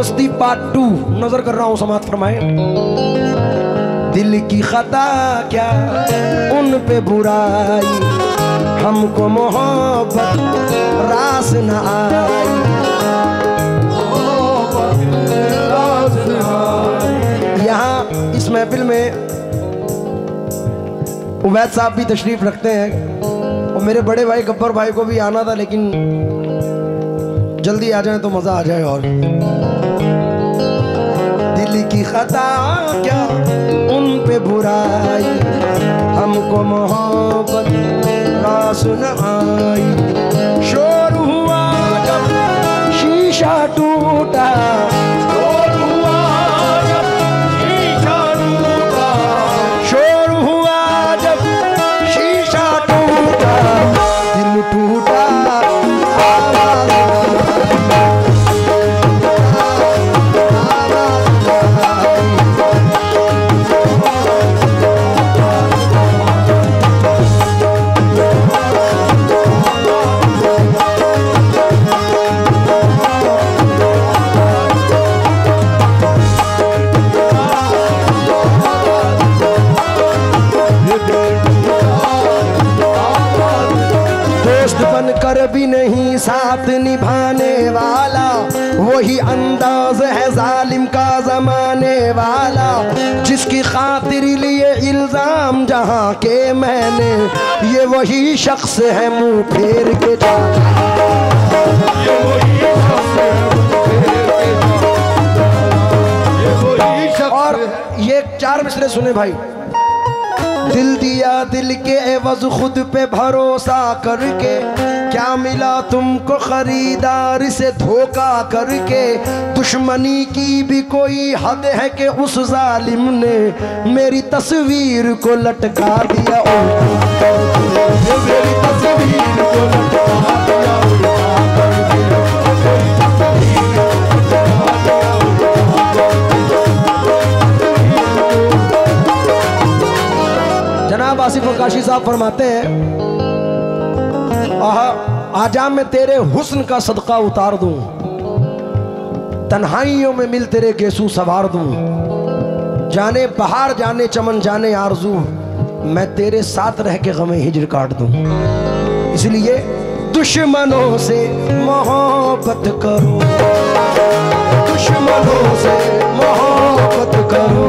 दोस्ती पार्ट 2 नजर कर रहा हूं, समाप्त फरमाए। दिल की खता क्या उन पे बुराई, हमको मोहब्बत रास न आई। यहाँ इस महफिल में उवैद साहब भी तशरीफ रखते हैं और मेरे बड़े भाई गब्बर भाई को भी आना था, लेकिन जल्दी आ जाए तो मजा आ जाए। और दिल की खता क्या उन पे बुराई, हमको मोहब्बत रास न आई। शोर हुआ जब शीशा टूटा, शोर हुआ जब शीशा टूटा, शोर हुआ जब शीशा टूटा, दिल टूटा कर भी नहीं साथ निभाने वाला, वही अंदाज है जालिम का जमाने वाला। जिसकी खातिर लिए इल्जाम जहां के मैंने, ये वही शख्स है मुंह फेर के जाना, ये वही शख्स है मुंह फेर के जाना, ये वही शख्स। और ये 4 मिसरे सुने भाई। दिल दिया दिल के एवज खुद पे भरोसा करके, क्या मिला तुमको खरीदार से धोखा करके। दुश्मनी की भी कोई हद है कि उस जालिम ने मेरी तस्वीर को लटका दिया, मेरी तस्वीर को लटका दिया। जनाब आसिफ काशी साहब फरमाते हैं, आजा मैं तेरे हुस्न का सदका उतार दूं, तन्हाइयों में मिल तेरे गेसू सवार दूं। जाने बहार जाने चमन जाने आरजू, मैं तेरे साथ रह के गमे हिजर काट दूं। इसलिए दुश्मनों से मोहब्बत करो, दुश्मनों से मोहब्बत करो,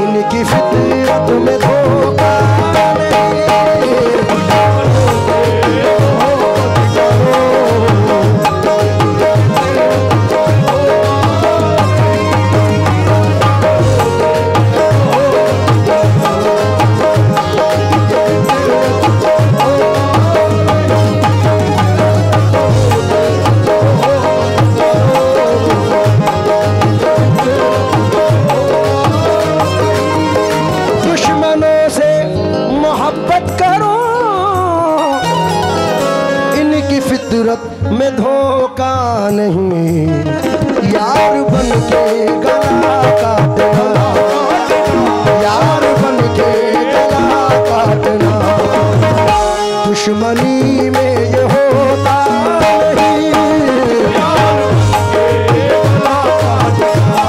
इनकी फितरत में धोखा में धोखा नहीं। यार बन के गला काटना, यार बन के गला काटना, दुश्मनी में ये होता नहीं। यार बन के गला काटना,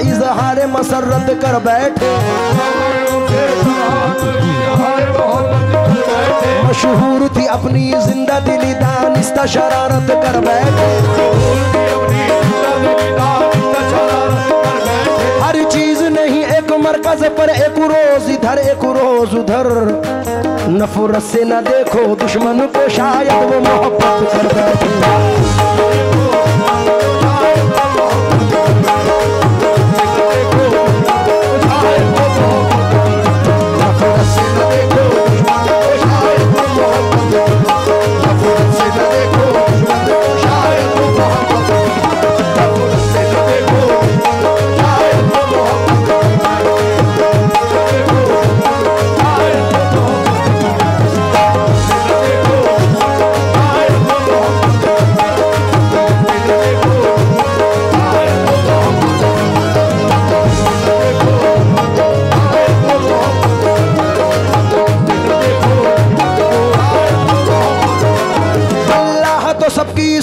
इजहार मसरत कर बैठे, मशहूर थी अपनी जिंदा दिली दानिस्ता शरारत कर बैठे। हर चीज नहीं एक मरकज पर, एक रोज इधर एक रोज उधर। नफरत से न देखो दुश्मन को, शायद वो मोहब्बत कर बैठे।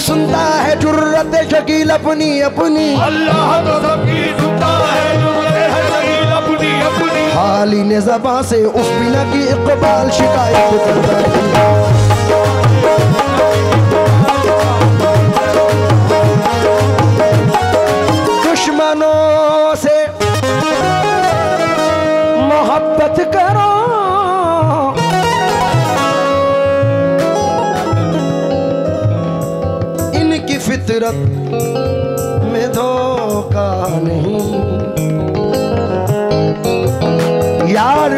सुनता है जुर्रत शकील अपनी अपनी, अल्लाह तो सबकी सुनता है जुर्रत शकील अपनी अपनी। हाली ने ज़बां से उस बिना की इक़बाल शिकायत करता है। दुश्मनों से मोहब्बत करो, इनकी फितरत में धोखा नहीं। यार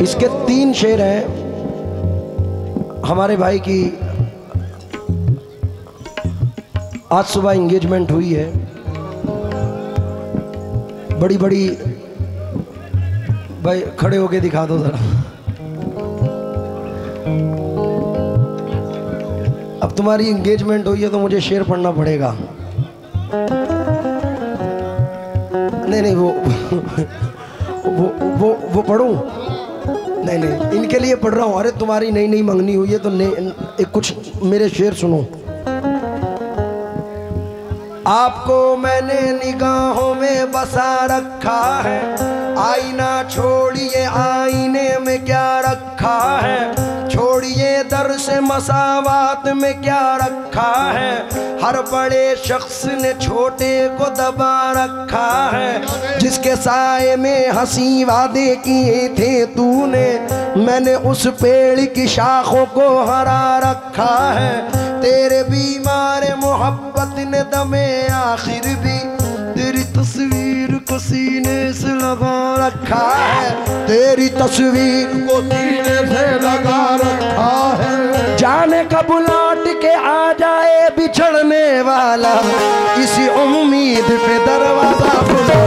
इसके 3 शेर हैं। हमारे भाई की आज सुबह एंगेजमेंट हुई है, बड़ी बड़ी। भाई खड़े होके दिखा दो जरा। अब तुम्हारी एंगेजमेंट हुई है तो मुझे शेर पढ़ना पड़ेगा। नहीं नहीं वो पढ़ूं? नहीं नहीं, इनके लिए पढ़ रहा हूँ। अरे तुम्हारी नई नई मंगनी हुई है तो एक कुछ मेरे शेर सुनो। आपको मैंने निगाहों में बसा रखा है, आईना छोड़िए आईने में क्या रखा है, छोड़िए दर से मसावात में क्या रखा है, हर बड़े शख्स ने छोटे को दबा रखा है, जिसके साए में हंसी वादे किए थे तूने, मैंने उस पेड़ की शाखों को हरा रखा है, तेरे बीमार मोहब्बत ने दमे आखिर भी तेरी तस्वीर को सीने से लगा रखा है, तेरी तस्वीर को सीने से लगा रखा है। जाने कब लौट के आ जाए बिछड़ने वाला, इसी उम्मीद पे दरवाजा खुला।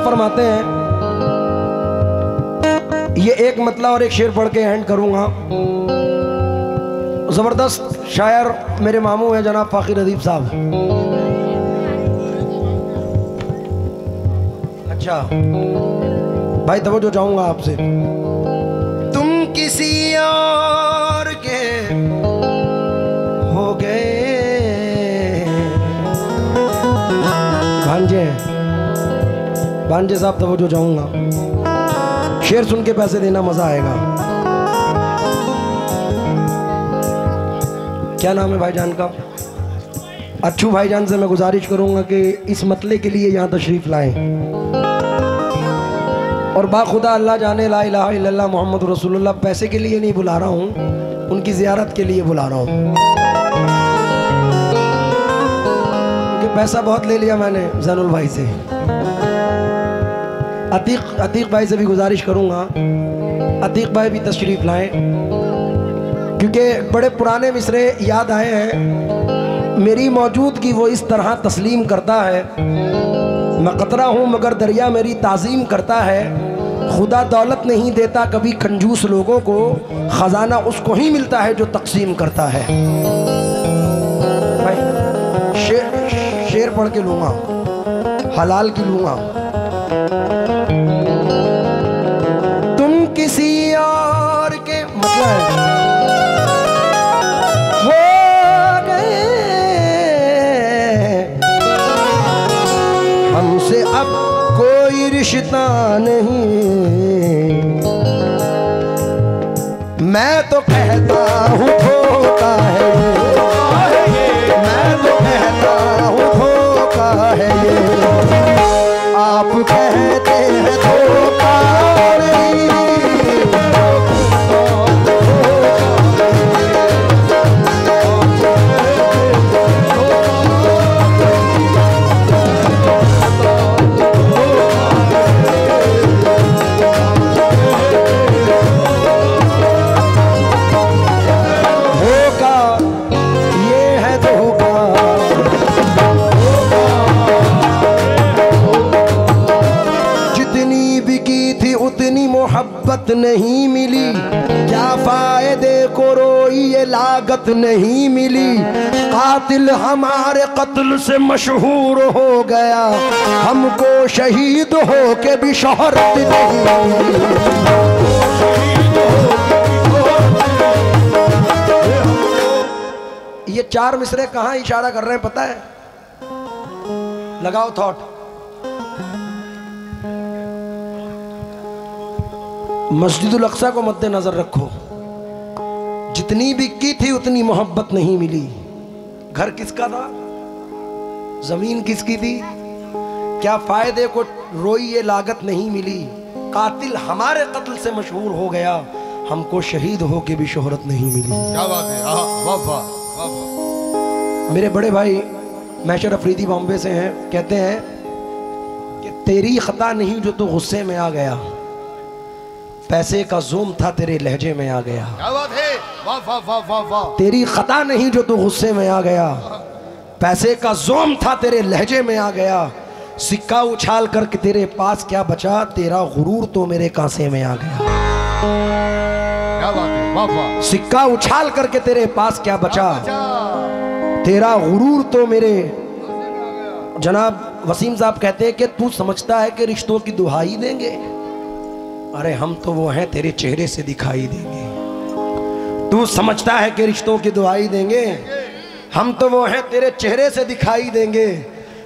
फरमाते हैं, ये एक मतला और एक शेर पढ़ के एंड करूंगा। जबरदस्त शायर मेरे मामू हैं जनाब फाखिर अदीब साहब। अच्छा भाई तवज्जो चाहूंगा आपसे। तुम किसी और के हो गए भांजे साहब तवज्जो चाहूंगा, शेर सुन के पैसे देना मजा आएगा। क्या नाम है भाईजान का? अच्छू भाईजान से मैं गुजारिश करूंगा कि इस मतले के लिए यहाँ तशरीफ लाएं और बाखुदा अल्लाह जाने ला इलाहा इल्लल्लाह मोहम्मद रसूलुल्लाह पैसे के लिए नहीं बुला रहा हूँ, उनकी ज़ियारत के लिए बुला रहा हूँ। क्योंकि पैसा बहुत ले लिया मैंने ज़ैनुल भाई से। अतीक भाई से भी गुजारिश करूंगा, अतीक भाई भी तशरीफ लाएं क्योंकि बड़े पुराने मिसरे याद आए हैं। मेरी मौजूदगी वो इस तरह तस्लीम करता है, मैं कतरा हूँ मगर दरिया मेरी ताज़ीम करता है। खुदा दौलत नहीं देता कभी कंजूस लोगों को, ख़जाना उसको ही मिलता है जो तकसीम करता है। भाई शेर पढ़ के लूँगा, हलाल की लूँगा। तुम किसी और के मतलब हो गए, हमसे अब कोई रिश्ता नहीं, मैं तो कहता हूँ धोखा है ये, मैं तो कहता हूँ धोखा है ये, आप कह मोहब्बत नहीं मिली, क्या फायदे को रोई ये लागत नहीं मिली। कातिल हमारे कत्ल से मशहूर हो गया, हमको शहीद हो के भी शोहरत नहीं मिली। ये चार मिसरे कहाँ इशारा कर रहे हैं पता है? लगाओ थॉट। मस्जिदुल अक्सा को मद्देनजर रखो, जितनी भी की थी उतनी मोहब्बत नहीं मिली। घर किसका था, जमीन किसकी थी, क्या फायदे को रोई ये लागत नहीं मिली। कातिल हमारे कत्ल से मशहूर हो गया, हमको शहीद हो के भी शोहरत नहीं मिली। क्या बात है, वाह वाह वाह। मेरे बड़े भाई मैशर अफरीदी बॉम्बे से हैं, कहते हैं कि तेरी खता नहीं जो तू गुस्से में आ गया, पैसे का ज़ूम था तेरे लहजे में आ गया। क्या बात है, वाह वाह वाह वाह वाह। तेरी खता नहीं जो तू गुस्से में आ गया, पैसे का ज़ूम था तेरे लहजे में आ गया। सिक्का उछाल करके तेरे पास क्या बचा, तेरा गुरूर तो मेरे कांसे में आ गया। क्या बात है, वाह वाह। सिक्का उछाल करके तेरे पास क्या बचा, तेरा गुरूर तो मेरे। जनाब वसीम साहब कहते हैं कि तू समझता है कि रिश्तों की दुहाई देंगे, अरे हम तो वो हैं तेरे चेहरे से दिखाई देंगे। तू समझता है कि रिश्तों की दुहाई देंगे, हम तो वो हैं तेरे चेहरे से दिखाई देंगे।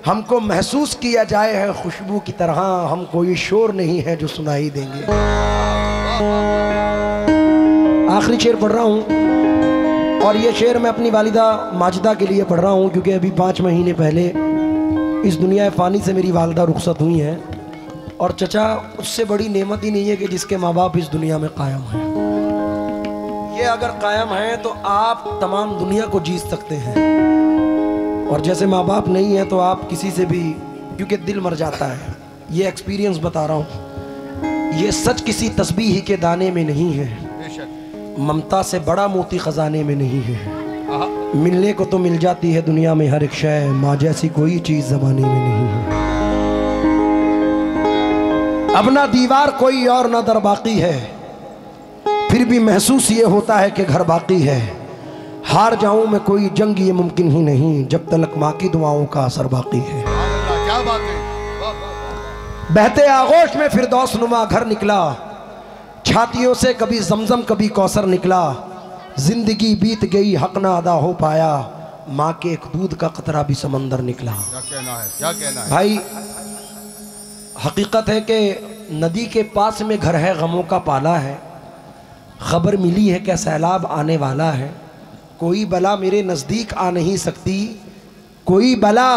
हमको महसूस किया जाए है खुशबू की तरह, हम कोई शोर नहीं है जो सुनाई देंगे। आखिरी शेर पढ़ रहा हूँ, और ये शेर मैं अपनी वालिदा माजिदा के लिए पढ़ रहा हूँ, क्योंकि अभी 5 महीने पहले इस दुनिया फ़ानी से मेरी वालिदा रुखसत हुई हैं। और चचा उससे बड़ी नेमत ही नहीं है कि जिसके माँ बाप इस दुनिया में कायम हैं। ये अगर कायम हैं तो आप तमाम दुनिया को जीत सकते हैं, और जैसे माँ बाप नहीं है तो आप किसी से भी, क्योंकि दिल मर जाता है। ये एक्सपीरियंस बता रहा हूँ, ये सच किसी तस्बीह के दाने में नहीं है, ममता से बड़ा मोती खजाने में नहीं है। मिलने को तो मिल जाती है दुनिया में हर एक शय, माँ जैसी कोई चीज़ ज़माने में नहीं है। अब ना दीवार कोई और ना दर बाकी है, फिर भी महसूस ये होता है कि घर बाकी है। हार जाऊं मैं कोई जंग ये मुमकिन ही नहीं, जब तलक माँ की दुआओं का असर बाकी है। क्या बात है। बहते आगोश में फिरदौस नुमा घर निकला, छातियों से कभी जमजम कभी कौसर निकला। जिंदगी बीत गई हक ना अदा हो पाया, माँ के एक दूध का कतरा भी समंदर निकला। क्या कहना है, क्या कहना है भाई। हकीकत है कि नदी के पास में घर है, गमों का पाला है। खबर मिली है क्या सैलाब आने वाला है, कोई बला मेरे नज़दीक आ नहीं सकती, कोई बला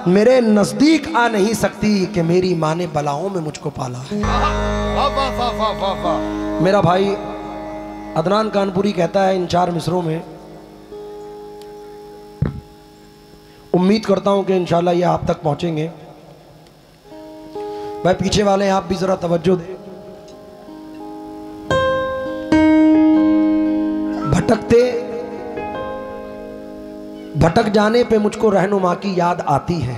मेरे नज़दीक आ नहीं सकती, कि मेरी माँ ने बलाओं में मुझको पाला है। वाह वाह वाह वाह वाह वाह। मेरा भाई अदनान कानपुरी कहता है इन 4 मिसरों में, उम्मीद करता हूं कि इंशाल्लाह ये आप तक पहुंचेंगे। भाई पीछे वाले आप भी जरा तवज्जो दें। भटक जाने पे मुझको रहनुमा की याद आती है,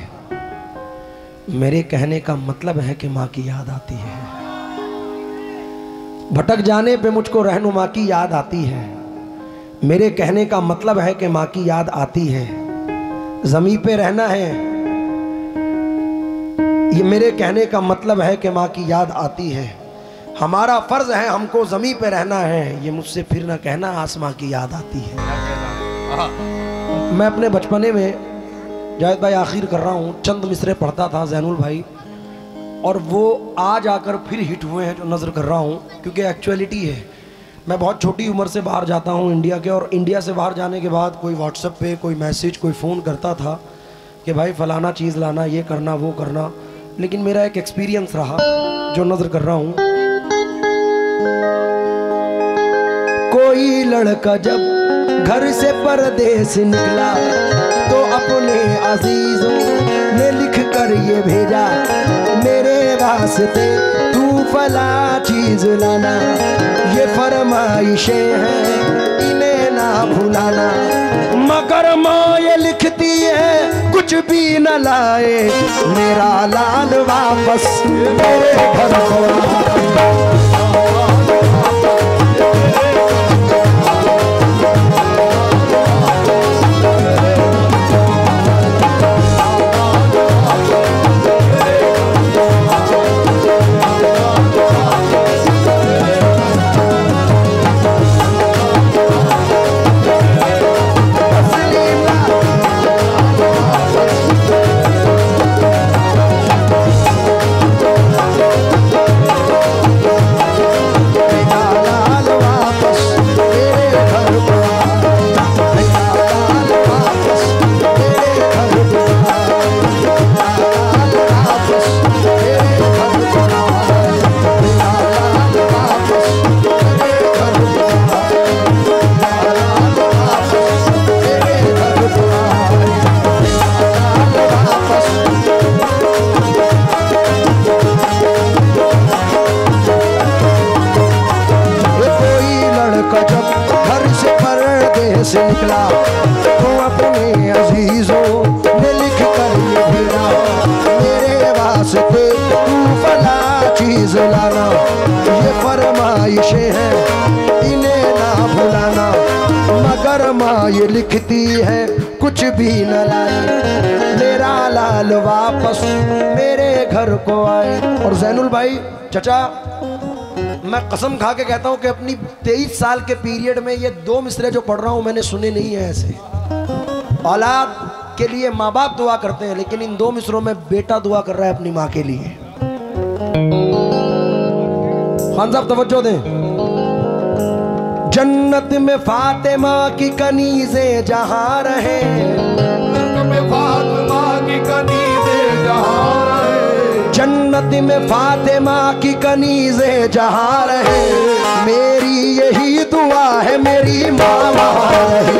मेरे कहने का मतलब है कि माँ की याद आती है। भटक जाने पे मुझको रहनुमा की याद आती है, मेरे कहने का मतलब है कि माँ की याद आती है। ज़मीं पे रहना है, ये मेरे कहने का मतलब है कि माँ की याद आती है। हमारा फ़र्ज़ है हमको ज़मीं पे रहना है, ये मुझसे फिर ना कहना आसमां की याद आती है। मैं अपने बचपने में, जावेद भाई आखिर कर रहा हूँ, चंद मिसरे पढ़ता था ज़ैनुल भाई, और वो आज आकर फिर हिट हुए हैं जो नज़र कर रहा हूँ, क्योंकि एक्चुअलिटी है। मैं बहुत छोटी उम्र से बाहर जाता हूँ इंडिया के, और इंडिया से बाहर जाने के बाद कोई व्हाट्सएप पे कोई मैसेज कोई फ़ोन करता था कि भाई फ़लाना चीज़ लाना, ये करना वो करना। लेकिन मेरा एक एक्सपीरियंस रहा जो नज़र कर रहा हूँ। कोई लड़का जब घर से परदेस निकला, तो अपने अजीजों ने लिख कर ये भेजा, मेरे वास्ते तू फला चीज लाना, ये फरमाइशें हैं इन्हें ना भुलाना। मगर माँ ये लिखती है कुछ भी न लाए, मेरा लाल वापस मेरे घर को। हैं, इन्हें ना भुलाना, मगर माँ ये लिखती है कुछ भी न लाई, मेरा लाल वापस मेरे घर को आए। और जैनुल भाई चचा, मैं कसम खा के कहता हूं कि अपनी 23 साल के पीरियड में ये 2 मिसरे जो पढ़ रहा हूं मैंने सुने नहीं है ऐसे। औलाद के लिए माँ बाप दुआ करते हैं, लेकिन इन 2 मिसरों में बेटा दुआ कर रहा है अपनी माँ के लिए। खान साहब तवज्जो दें। जन्नत में फातिमा की कनीज़ें जहां रहे, जन्नत में फातिमा की कनीज़ें जहां रहे, जन्नत में फातिमा की कनीज़ें जहां रहे, मेरी यही दुआ है मेरी माँ वहां रहे।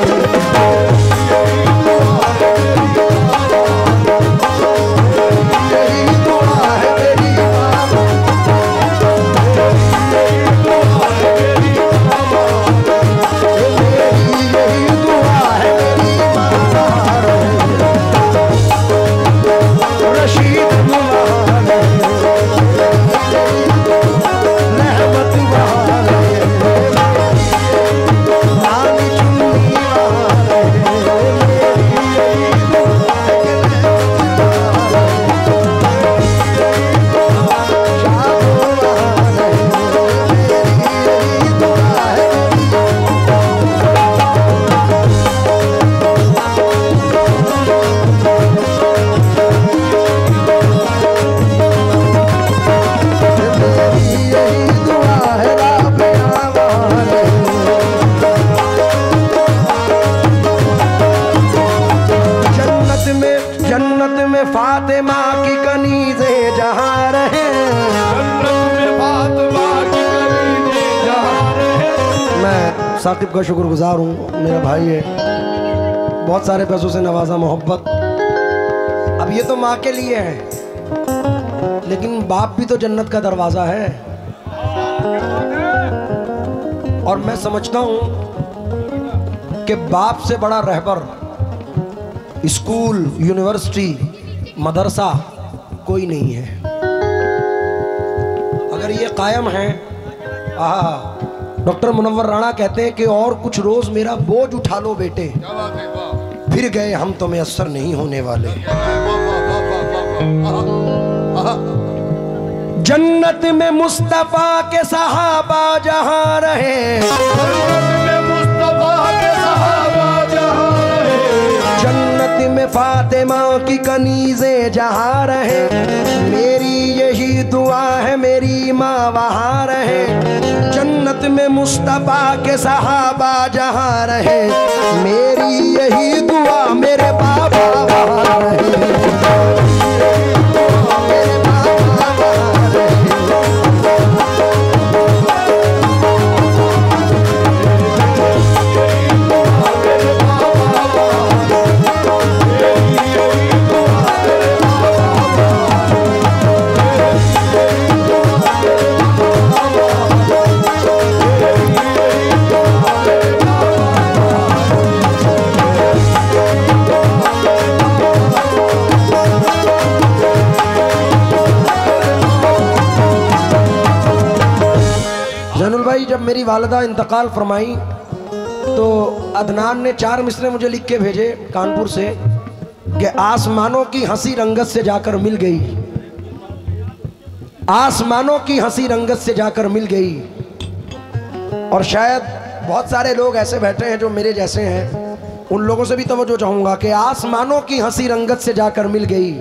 फातिमा की कनीज़ें जहां रहे, जन्नत में फातिमा की कनीज़ें जहां रहे। मैं साकिब का शुक्रगुजार हूँ, मेरा भाई है, बहुत सारे पैसों से नवाजा, मोहब्बत। अब ये तो माँ के लिए है, लेकिन बाप भी तो जन्नत का दरवाज़ा है। और मैं समझता हूँ कि बाप से बड़ा रहबर स्कूल, यूनिवर्सिटी, मदरसा कोई नहीं है। अगर ये कायम है, डॉक्टर मुनव्वर राणा कहते हैं कि और कुछ रोज मेरा बोझ उठा लो बेटे, फिर गए हम तो मैसर नहीं होने वाले। जन्नत में मुस्तफा के सहाबा जहां रहे, जन्नत में फातिमा की कनीज़ें जहां रहे, मेरी यही दुआ है मेरी माँ वहां रहे। जन्नत में मुस्तफा के सहाबा जहां रहे, मेरी यही दुआ मेरे बाबा वहां रहे। जब मेरी वालिदा इंतकाल फरमाई तो अदनान ने 4 मिसरे मुझे लिख के भेजे कानपुर से कि आसमानों की हंसी रंगत से जाकर मिल गई, आसमानों की हंसी रंगत से जाकर मिल गई। और शायद बहुत सारे लोग ऐसे बैठे हैं जो मेरे जैसे हैं, उन लोगों से भी तवज्जो चाहूँगा कि आसमानों की हंसी रंगत से जाकर मिल गई,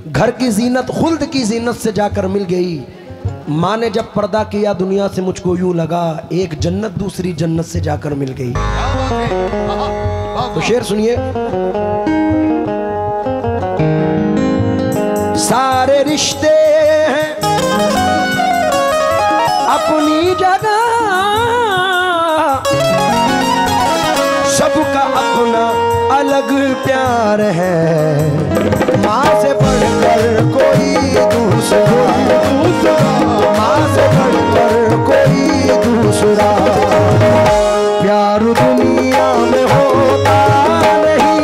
घर की जीनत खुल्द की जीनत से जाकर मिल गई। माँ ने जब पर्दा किया दुनिया से मुझको यूं लगा, एक जन्नत दूसरी जन्नत से जाकर मिल गई। तो शेर सुनिए। सारे रिश्ते हैं अपनी जगह, सबका अपना अलग प्यार है, माँ से बढ़कर कोई दूसरा, माँ से बढ़कर कोई दूसरा प्यार दुनिया में होता नहीं।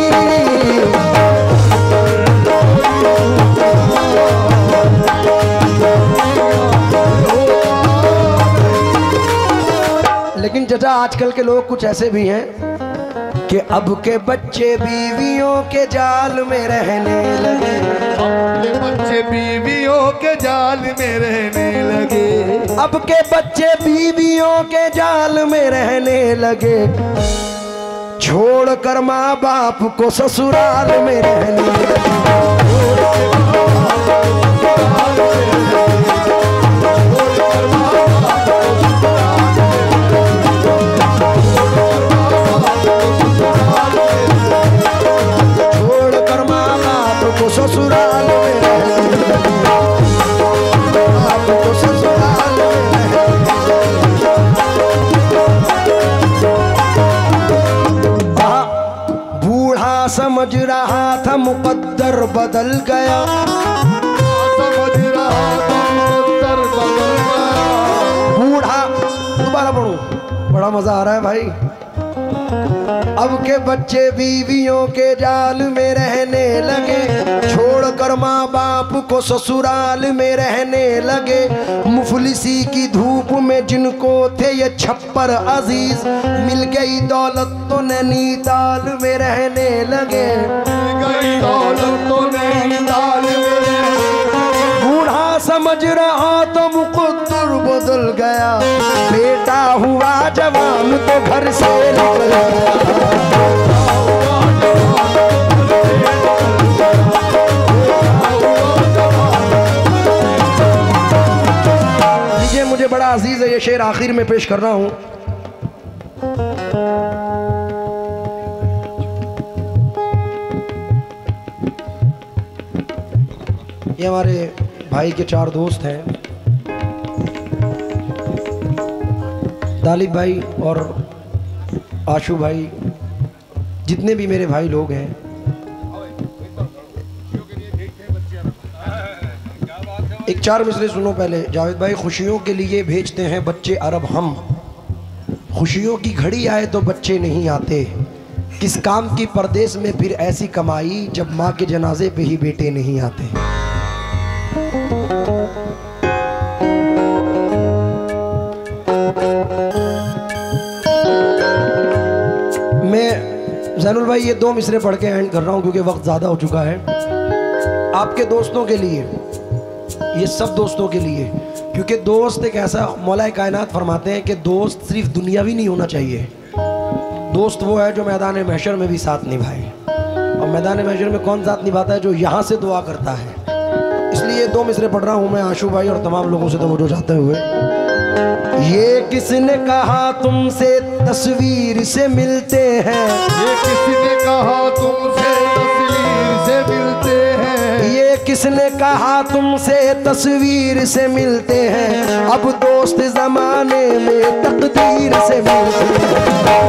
चाचा आजकल के लोग कुछ ऐसे भी हैं कि अब के बच्चे बीवियों के जाल में रहने लगे, अब के बच्चे बीवियों के जाल में रहने लगे, अब के बच्चे बीवियों के जाल में रहने लगे, छोड़कर माँ बाप को ससुराल में रहने लगे। ससुराल में आपको ससुराल में बूढ़ा समझ रहा था मुकद्दर बदल गया, समझ रहा था मुकद्दर बदल गया। बूढ़ा, दोबारा पढ़ो, बड़ा मजा आ रहा है भाई। अब के बच्चे बीवियों के जाल में रहने लगे, छोड़कर माँ बाप को ससुराल में रहने लगे, मुफलिसी की धूप में जिनको थे ये छप्पर अजीज, मिल गई दौलत तो नैनीताल में रहने लगे, गई दौलत तो नैनीताल में। बूढ़ा समझ रहा तो मुकद्दर बदल गया, बेटा हुआ जवान तो घर से निकल गया। मुझे बड़ा अजीज है ये शेर आखिर में पेश कर रहा हूं। ये हमारे भाई के 4 दोस्त हैं, तालिब भाई और आशू भाई, जितने भी मेरे भाई लोग हैं। एक 4 मिसरे सुनो पहले। जावेद भाई, खुशियों के लिए भेजते हैं बच्चे अरब हम, खुशियों की घड़ी आए तो बच्चे नहीं आते, किस काम की परदेश में फिर ऐसी कमाई जब माँ के जनाजे पे ही बेटे नहीं आते। मैं जैनुल भाई ये 2 मिसरे पढ़ के एंड कर रहा हूँ क्योंकि वक्त ज़्यादा हो चुका है। आपके दोस्तों के लिए, ये सब दोस्तों के लिए, क्योंकि दोस्त एक ऐसा, मौला कायनात फरमाते हैं कि दोस्त सिर्फ दुनियावी नहीं होना चाहिए, दोस्त वो है जो मैदान महशर में भी साथ निभाए। और मैदान महशर में कौन साथ निभाता है? जो यहाँ से दुआ करता है। इसलिए 2 मिसरे पढ़ रहा हूँ मैं आशू भाई और तमाम लोगों से तवज्जो चाहते हुए। ये किसने कहा तुमसे तस्वीर से मिलते हैं, ये किसने कहा तुमसे तस्वीर से मिलते हैं, ये किसने कहा तुमसे तस्वीर से मिलते हैं, अब दोस्त जमाने में तकदीर से मिलते हैं।